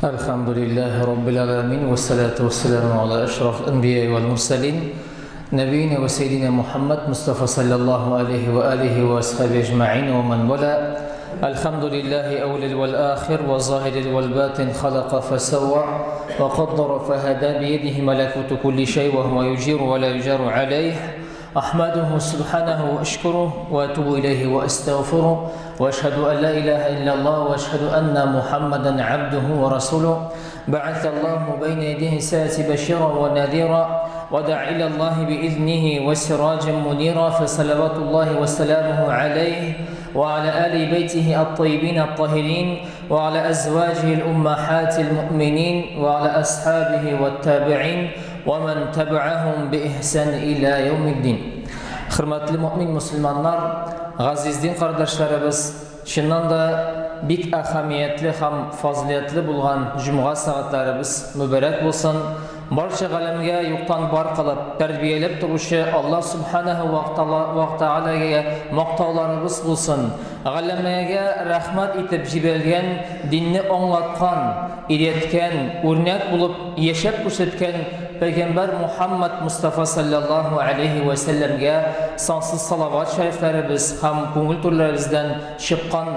الحمد لله رب العالمين والصلاة والسلام على أشرف الأنبياء والمرسلين نبينا وسيدنا محمد مصطفى صلى الله عليه وآله وأصحابه أجمعين ومن والاه. الحمد لله أول والآخر والظاهر والباطن خلق فسوى وقدر فهدى بيده ملكوت كل شيء وهو يجير ولا يجار عليه. أحمده سبحانه وأشكره وأتوب إليه وأستغفره وأشهد أن لا إله إلا الله وأشهد أن محمدا عبده ورسوله بعث الله بين يديه الساعة بشيرا ونذيرا ودع إلى الله بإذنه وسراجا منيرا فصلوات الله وسلامه عليه وعلى آل بيته الطيبين الطاهرين وعلى أزواجه الأمهات المؤمنين وعلى أصحابه والتابعين ومن تبعهم بإحسان إلى يوم الدين. Hürmetli mümin Müslümanlar, gazizdin kardeşlerimiz, şundan da bik ahamiyetli ham faziletli bulgan cuma saatlarımız mübarek olsun. Barcha galemge yoktan bar kılıp terbiyelep duruşu Allah Subhanahu ve Teala'ya maqtavlarımız bulsun. Galemege rahmet itip jibelgen, dinni anlatkan, iletken, örnek bulup yaşap görsetken Peygamber Muhammed Mustafa sallallahu aleyhi ve sellemge sansız salavat şeriflerimiz ham көңіл türlerimizden çıkan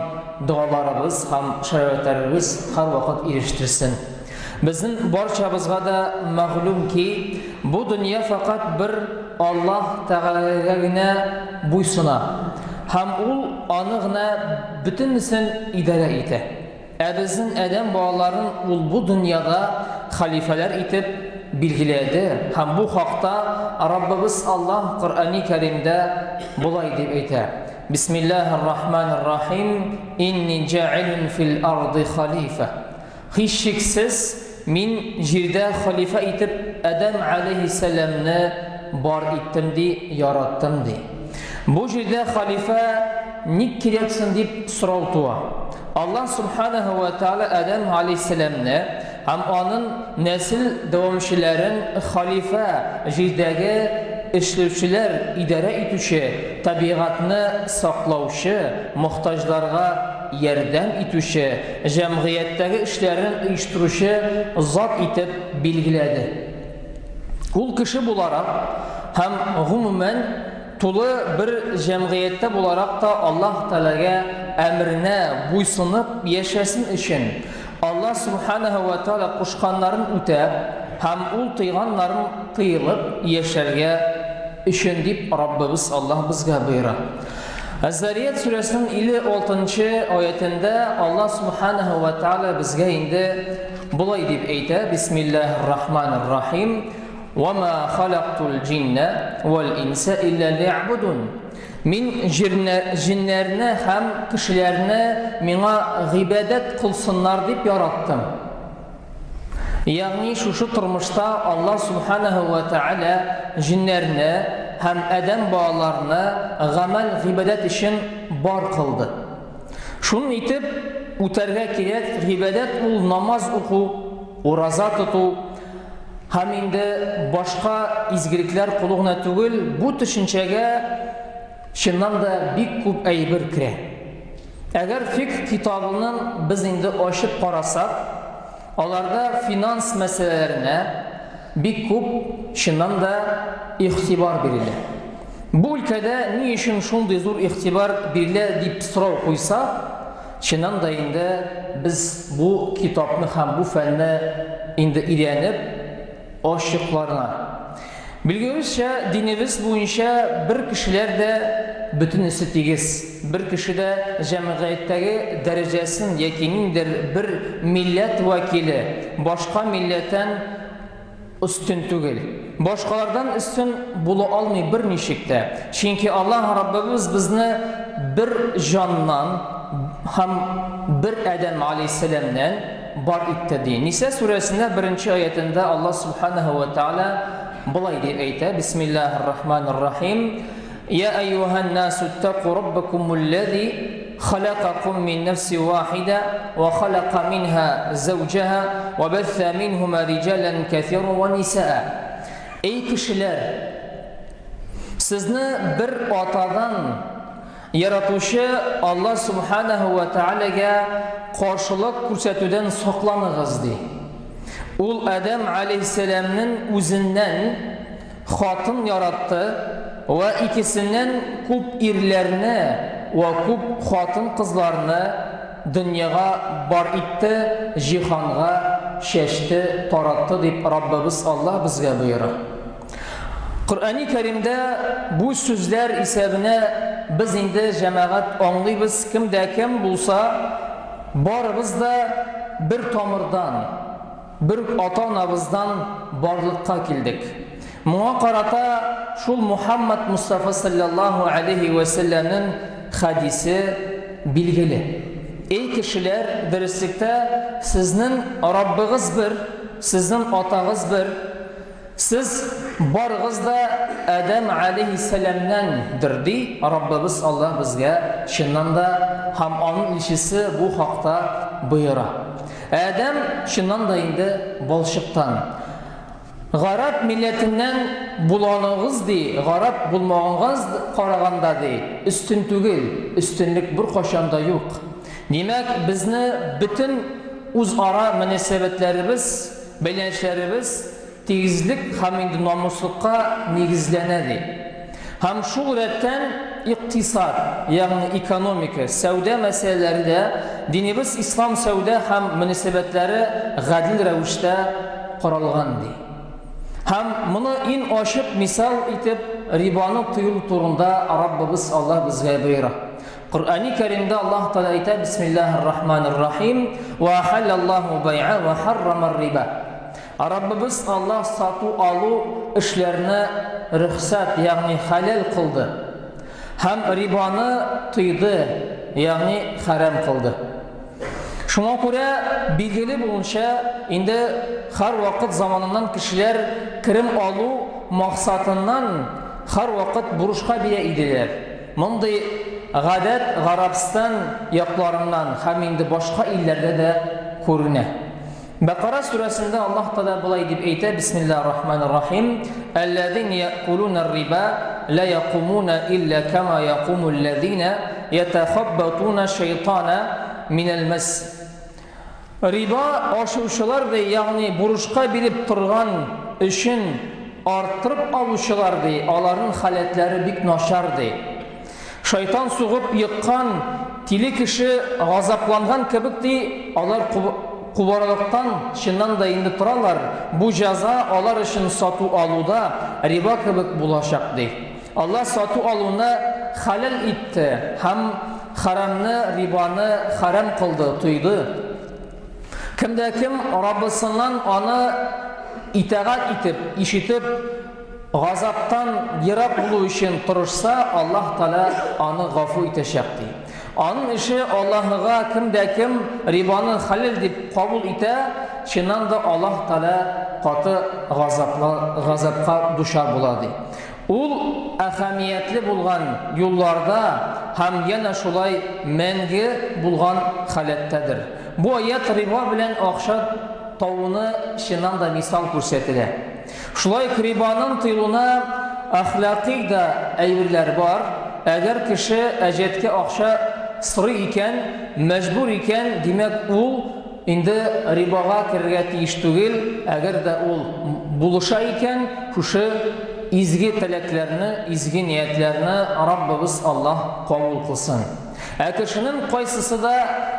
dualarımız ham şeriflerimiz her vakit eriştirsin. Bizim barcamızga da ma'lum ki bu dünya fakat bir Allah Teala'ya buysuna. Ham ul anıgına bütünüsün idare ite. Bizim Adem bağların ul bu dünyada halifeler itip bilgiledi. Hem bu hakta Rabbimiz Allah Kur'an-ı Kerim'de bulay deyip ete. Bismillahirrahmanirrahim. İnni ca'ilun fil ardı halife. Hiç şeksiz min jirde halife itip Adem aleyhisselam'ını bar ettim di, yarattım di. Bu jirde halife ne kireksin deyip sorultuğa. Allah Subhanahu ve Teala Adem aleyhisselam'ını hem onun nesil devamçilerin halife jirdagi işlevçiler idare etüşü, tabiatını saklavuşu, muhtaçlarga yardım etüşü, cemiyetteki işlerin uyuşturuşu zat etip bilgiledi. Ul kişi bularak hem umumen tulu bir cemiyette bularak da Allah Teala'ya emrine buysunup yaşasın için Allah Subhanahu ve Teala kuşkanların ötep hem ul tıyganların tıyılıp yaşarga için deyip Rabbimiz Allah bizge buyurar. Az-Zariyat suresinin 56. ayetinde Allah Subhanahu ve Teala bizge indi bulay deyip eyte. Bismillahirrahmanirrahim. وَمَا خَلَقْتُ الْجِنَّ وَالْاِنْسَ اِلَّا لِيَعْبُدُونَ Min cinlerine hem kişilerine mina ibadet kılsınlar deyip yarattım. Yani şu turmuşta Allah Subhanahu ve Teala cinlerine hem Adem bağlarına gamel ibadet için bar kıldı. Şunun itip uterge kirek ibadet ol namaz oku, uraza tutu, hem indi başka izgilikler kuluğuna tügül bu düşüncege şundan da bir küp aybir kire. Eğer fik kitabının biz indi açıp qarasak, onlarda finans meselelerine bir küp şundan da ihtibar birilir. Bu ülkede ne işin şunday zor ihtibar birilir deyip sıra koysa, şundan da indi biz bu kitabını hem bu fenne indi ilenip aşıklarına. Bilgimizce dinimiz boyunca bir kişiler de bütün istitigiz. Bir kişi de cemiyetteki derecesinin yekinindir. Bir millet vakili başka milletten üstün tügül. Başkalardan üstün bulu almayı bir nişikte. Çünkü Allah Rabbimiz bizni bir candan hem bir Adem aleyhisselam'dan bar ittedi. Nisa suresinde 1. ayetinde Allah Subhanahu ve Teala bulay deyip eyte. Bismillahirrahmanirrahim. Ya eyyuhan nasu ittaqu rabbakumullezî halakakum min nefsi vahide ve halaka minha zavcaha ve betha minhuma ricalen kethiran ve nisaa. Ey kişiler, sizni bir atadan Яратучы Алла Субханаху ва Таалагә каршылык күрсәтүдән сакланыгыз ди. Ул Адам алейхиссаламның үзеннән хатын яратты ва икесеннән күп ирләрне ва күп хатын кызларны дөньяга бар итте, җиһанга шәште, таратты дип Раббыбыз Аллаһ безгә боера. Коръәни Кәримдә бу сүзләр исәбенә без инде җәмәгать аңлыйбыз, кемдә кем булса, барыбыз да бер тамырдан, бер ата-анабыздан барлыкка килдек. Моңа карата шул Мухаммад Мустафа саллаллаху алейхи ва салламның хадисе билгеле. Эй кешеләр, дөреслекдә сезнең Раббыгыз бер, сезнең атагыз бер, сез барыгыз да Адам алейхиссаламнан ди Раббыбыз Аллаһ безгә чыннан да һәм аның илчесе бу хакта боера. Адам чыннан да инде балчыктан. Гараб милләтеннән буланыгыз ди, гараб булмагангыз караганда ди, үстен түгел, үстенлек бер кашанда юк. Димәк, безне бөтен үзара мөнәсәбәтләребез, бәйләнешләребез тигезлек һәм инде намуслыкка нигезләнә ди. Һәм шул рәттән иктисад, ягъни экономика, сәүдә мәсьәләләрендә динебез ислам сәүдә һәм мөнәсәбәтләре гадил рәвештә каралган ди. Һәм моны иң ачык мисал итеп рибаны тыю турында Раббыбыз Аллаһ безгә боера. Коръәни Кәримдә Аллаһ Тәала әйтә: Бисмиллаһир-рахманир-рахим ва халаллаһу бай'a ва харрамар риба. Раббыбыз Аллаһ сату алу эшләрне рөхсәт, ягъни халал кылды. Һәм рибаны тыйды, ягъни харам кылды. Шуңа күрә билгеле булганча, инде һәр вакыт заманыннан кешеләр кирим алу максатыннан һәр вакыт бурышка бирә иделәр. Мондый гадәт Гарабстан якларыннан һәм инде башка илләрдә дә күренә. Бакара сүрәсендә Аллаһ Тәала булай дип әйтә: Бисмиллаһир-рахманир-рахим. Аллазина яъкулуна ар-риба ла яқумуна илля кама яқуму аллазина ятахаббатуна шайтана минал мас. Риба ашаучылар ди, ягъни бурышка биреп торган өчен арттырып алучылар ди, аларның халәтләре бик начар ди. Шайтан сугып йыккан тиле кеше газапланган кебек ди, алар кубарлыктан чыннан да инде торалар. Бу җәза алар өчен сату алуда риба кебек булачак ди. Аллаһ сату алуны халал итте һәм харамны, рибаны харам кылды, тыйды. Кемдә кем Раббысыннан аны итагать итеп, ишетеп, газаптан ерак булу өчен тырышса, Аллаһ Тәала аны гафу итәчәк ди. Аның эше Аллаһыга кемдә кем рибаны халал дип кабул итә, чыннан да Аллаһ Тәала каты газапка дучар була ди. Ул әһәмиятле булган юлларда һәм яна шулай мәңге булган халәттәдер. Бу аят риба белән акча тауны чыннан да мисал күрсәтелә. Шулай рибаның тыелуына әхлакый да әйберләр бар. Әгәр кеше әҗәткә акча сырый икән, мәҗбүр икән, димәк ул инде рибага керергә тиеш түгел. Әгәр дә ул булыша икән, шушы изге теләкләрне, изге ниятләрне Раббыбыз Аллаһ кабул кылсын. Ә кешенең кайсысы да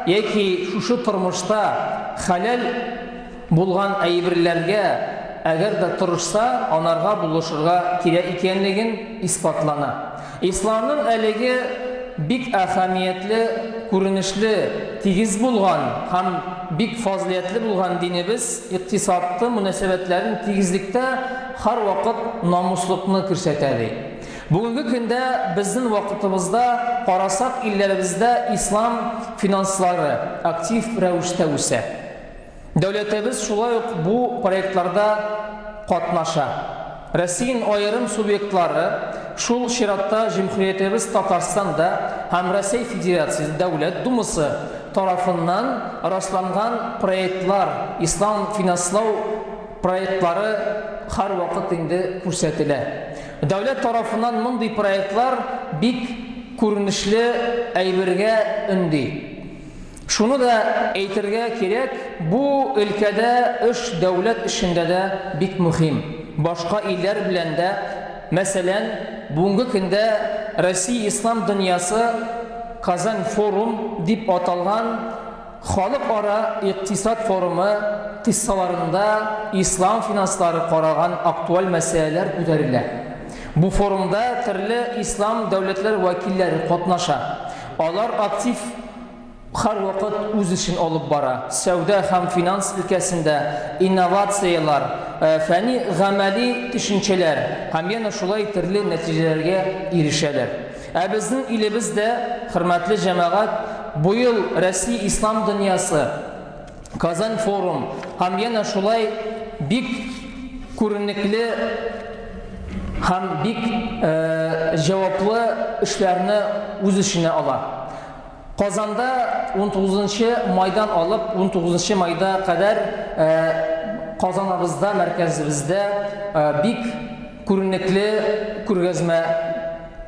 яки шушы тормышта халал булган әйберләргә әгәр дә тырышса, анарга булышырга кирәк икәнлеген испатлана. Исламның әлеге бик әһәмиятле, күренешле, тигез булган һәм бик фазилиятле булган динебез иктисадты мөнәсәбәтләрен тигезлектә һәр вакыт намуслыкны күрсәтә ди. Бүгенге көндә безнең вакытыбызда карасак илләребездә ислам финанслары актив рәвештә үсә. Дәүләтебез шулай ук бу проектларда катнаша. Россияның аерым субъектлары шул чиратта Җөмһүриятебез Татарстанда һәм Россия Федерациясе Дәүләт Думасы тарафыннан расланган проектлар, ислам финанслау проектлары һәр вакыт инде күрсәтелә. Дәүләт тарафыннан мондый проектлар бик күренешле әйбергә өнди. Шуны да әйтергә кирәк, бу өлкәдә эш дәүләт эшендә дә бик мөһим. Башка илләр белән дә, мәсәлән, бүгенге көндә Россия ислам дөньясы Казан форум дип аталган халыкара икътисад форумы кыссаларында ислам финанслары караган актуаль мәсьәләләр күтәрелә. Бу форумда төрле ислам дәүләтләр вәкилләре катнаша. Алар актив һәр вакыт үз эшен алып бара. Сәүдә һәм финанс өлкәсендә инновациялар, фәнни гамәли төшенчәләр һәм яна шулай төрле нәтиҗәләргә ирешәләр. Ә безнең илебездә, хөрмәтле җәмәгать, бу ел Россия ислам дөньясы Казан форум һәм яна шулай бик күренекле һәм бик җаваплы эшләрне үз эшенә ала. Казанда 19 майдан алып, 19 майда кадәр Казаныбызда, мәркәзебездә бик күренекле күргәзмә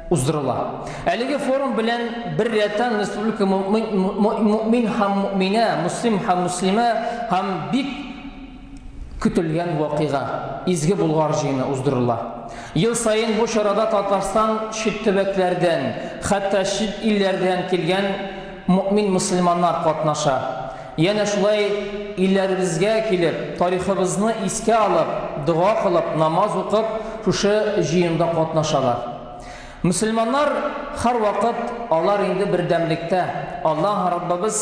уздырыла. Әлеге форум белән бер рәттән республика мөмин һәм мөминә, муслим һәм муслимә һәм бик көтелгән вакыйга, изге Болгар җыены уздырыла. Ел сайын бу чарада Татарстан чит төбәкләрдән, хәтта чит илләрдән килгән мөмин муслиманнар катнаша. Яна шулай илләребезгә килеп, тарихыбызны искә алып, дуа кылып, намаз укып, шушы җыенда катнашалар. Мөселманнар һәр вакыт алар инде бердәмлектә. Аллаһ Раббыбыз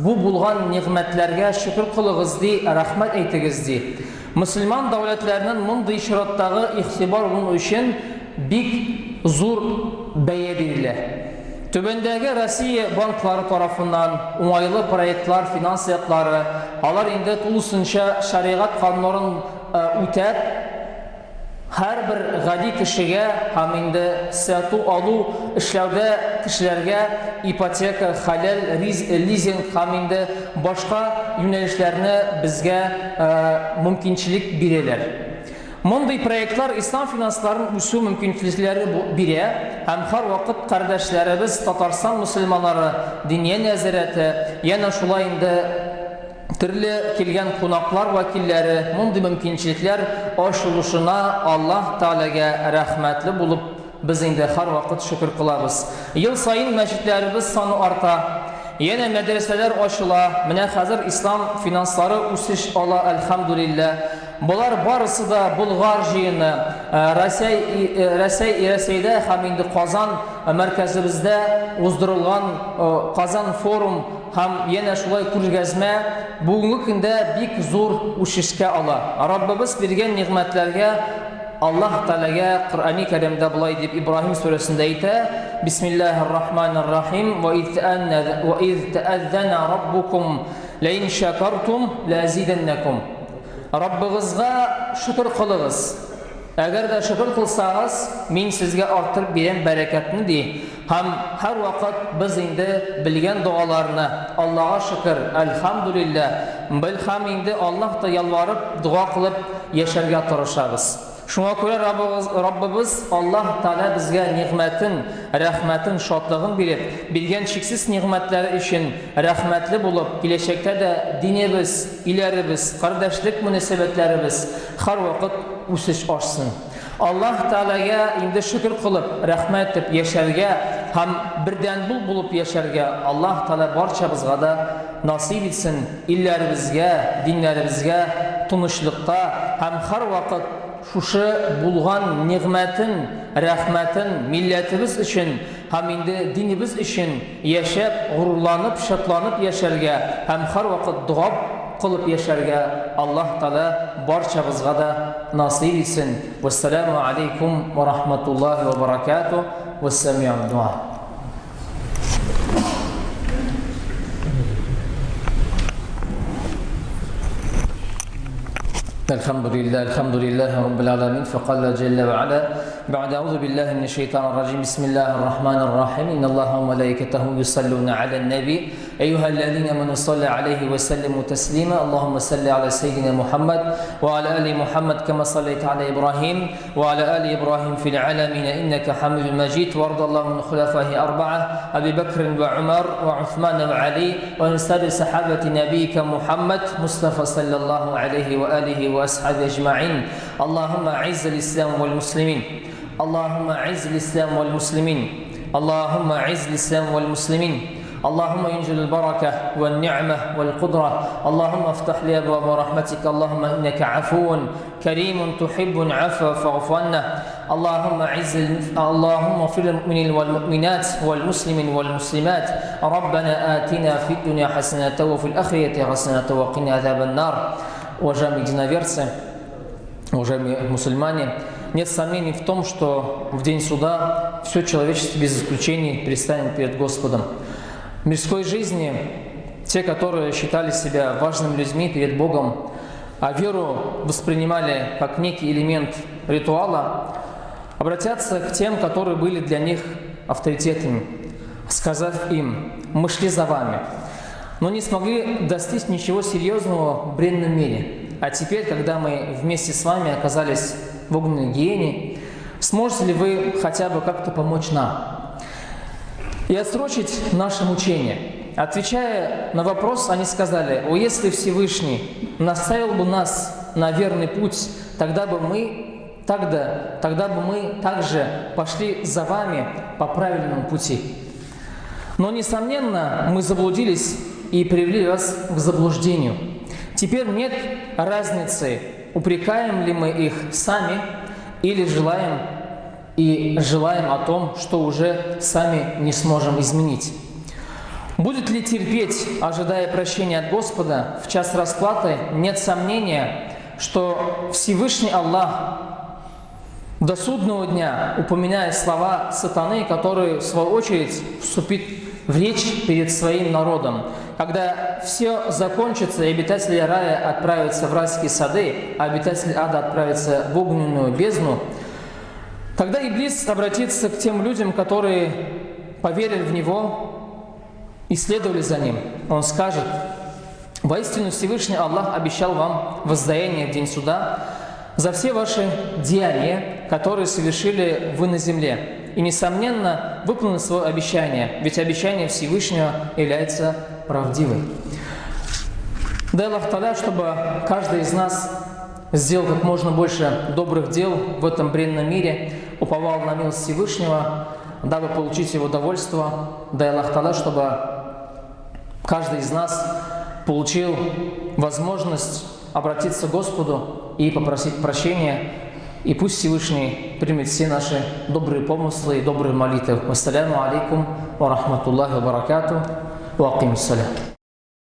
бу булган ниғмәтләргә шөкр кылыгыз ди, рәхмәт әйтегез ди. Мөселман дәүләтләренең мондый чираттагы игътибар булу өчен бик зур бәя бирелә. Төбәндәге Россия банклары тарафыннан уңайлы проектлар, финанс-яклары, алар инде тулысынча шәригать кануннарын үтәп, һәрбер гади кешегә һәм инде сату алу эшләүдә кешеләргә ипотека, халал, лизинг һәм инде башка юнәлешләрне безгә мөмкинчелек бирәләр. Мондый проектлар ислам финансларын үсү мөмкинчелекләре бирә һәм һәр вакыт кардәшләребез Татарстан мөселманнары диния нәзарәте, яна шулай инде төрле килгән кунаклар вәкилләре мондый мөмкинчелекләр ачылышына Аллаһ Тәгаләгә рәхмәтле булып без инде һәр вакыт шөкр кылабыз. Ел сайын мәчетләребез саны арта. Яна мәдрәсәләр ачыла. Менә хәзер ислам финанслары үсеш ала, әлхәмдүлилләh. Булар барысы да Болгар җыены, Рәсәйдә һәм инде Казан мәркәзебездә уздырылган Казан форум һәм яна шулай күргәзмә бүгенге көндә бик зур үсешкә ала. Раббыбыз биргән ниғмәтләргә Аллаһ Тәгаләгә Коръәни Кәримдә булай дип Ибраһим сүрәсендә әйтә: Бисмиллаһир-рахманир-рахим ва из тәъәззәнә раббукум лаин шакартум лазиданнакум. Раббыгызга шөкр кылыгыз. Әгәр дә шөкр кылсагыз, мин сезгә артып бирәм бәрәкәтне ди. Һәм һәр вакыт без инде билгән дуаларны Аллаһка шөкр, әлхәмдүлилләh, бел һәм инде Аллаһка ялварып, дуа кылып яшәргә тырышабыз. Шуңа күрә Раббыбыз Аллаһ Тәгалә безгә ниғмәтен, рәхмәтен, шатлыгын биреп, биргән чиксез ниғмәтләре өчен рәхмәтле булып, киләчәктә дә динебез, иләребез, кардәшлек мөнәсәбәтләребез һәр вакыт үсеш ашсын. Аллаһ Тәгаләгә инде шөкр кылып, рәхмәт итеп яшәргә һәм бердән булып яшәргә Аллаһ Тәгалә барчабызга да насыйп итсен. Илләребезгә, диннәребезгә тынычлыкта һәм һәр вакыт шушы булган ниғмәтен, рәхмәтен милләтебез өчен һәм инде динебез өчен яшәп, горурланып, шатланып яшәргә һәм һәр вакыт дуа кылып яшәргә Аллаһ Тәгалә барчабызга да насыйп итсен. Вассаламу алейкум ва рахматуллахи ва баракатуһ. Вассами'у дуа. الحمد لله رب العالمين فقال جل وعلا بعد أعوذ بالله من الشيطان الرجيم بسم الله الرحمن الرحيم إن الله وملائكته يصلون على النبي أيها الذين آمنوا صلوا عليه وسلموا تسليما اللهم صل على سيدنا محمد وعلى آل محمد كما صليت على إبراهيم وعلى آل إبراهيم في العالمين إنك حميد مجيد وارض الله من خلفائه أربعة أبي بكر وعمر وعثمان وعلي ومن سائر صحابة نبيك محمد مصطفى صلى الله عليه وآله وأصحابه أجمعين اللهم أعز الإسلام والمسلمين اللهم أعز الإسلام والمسلمين اللهم أعز الإسلام والمسلمين اللهم انزل البركة والنعمة والقدرة اللهم افتح لي أبواب رحمتك اللهم إنك عفو كريم تحب العفو فاعف عنا اللهم اغفر للمؤمنين والمؤمنات والمسلمين والمسلمات ربنا آتنا في الدنيا حسنة وفي الآخرة حسنة وقنا عذاب النار. Уважаемые единоверцы, уважаемые мусульмане, нет сомнений в том, что в день суда все человечество без исключений предстанет перед Господом. В мирской жизни те, которые считали себя важными людьми перед Богом, а веру воспринимали как некий элемент ритуала, обратятся к тем, которые были для них авторитетами, сказав им: «Мы шли за вами, но не смогли достичь ничего серьезного в бренном мире. А теперь, когда мы вместе с вами оказались в огненной гиене, сможете ли вы хотя бы как-то помочь нам и отсрочить наше мучение?» Отвечая на вопрос, они сказали: «О, если Всевышний наставил бы нас на верный путь, тогда бы мы также пошли за вами по правильному пути. Но, несомненно, мы заблудились и привели вас к заблуждению. Теперь нет разницы, упрекаем ли мы их сами или желаем о том, что уже сами не сможем изменить. Будет ли терпеть, ожидая прощения от Господа в час расплаты? Нет сомнения, что Всевышний Аллах до судного дня упоминает слова сатаны, которые, в свою очередь, вступит в речь перед своим народом. Когда все закончится, и обитатели рая отправятся в райские сады, а обитатели ада отправятся в огненную бездну, тогда Иблис обратится к тем людям, которые поверили в него и следовали за ним. Он скажет: «Воистину Всевышний Аллах обещал вам воздаяние в день суда за все ваши деяния, которые совершили вы на земле. И, несомненно, выполнил свое обещание, ведь обещание Всевышнего является правдивым». Дай Аллах Та'аля, чтобы каждый из нас сделал как можно больше добрых дел в этом бренном мире, уповал на милость Всевышнего, дабы получить его довольство. Дай Аллах Та'аля, чтобы каждый из нас получил возможность обратиться к Господу и попросить прощения. И пусть Всевышний примет все наши добрые помыслы и добрые молитвы. Вассаляму алейкум ва рахматуллахи ва баракату. Ва акимиссалям.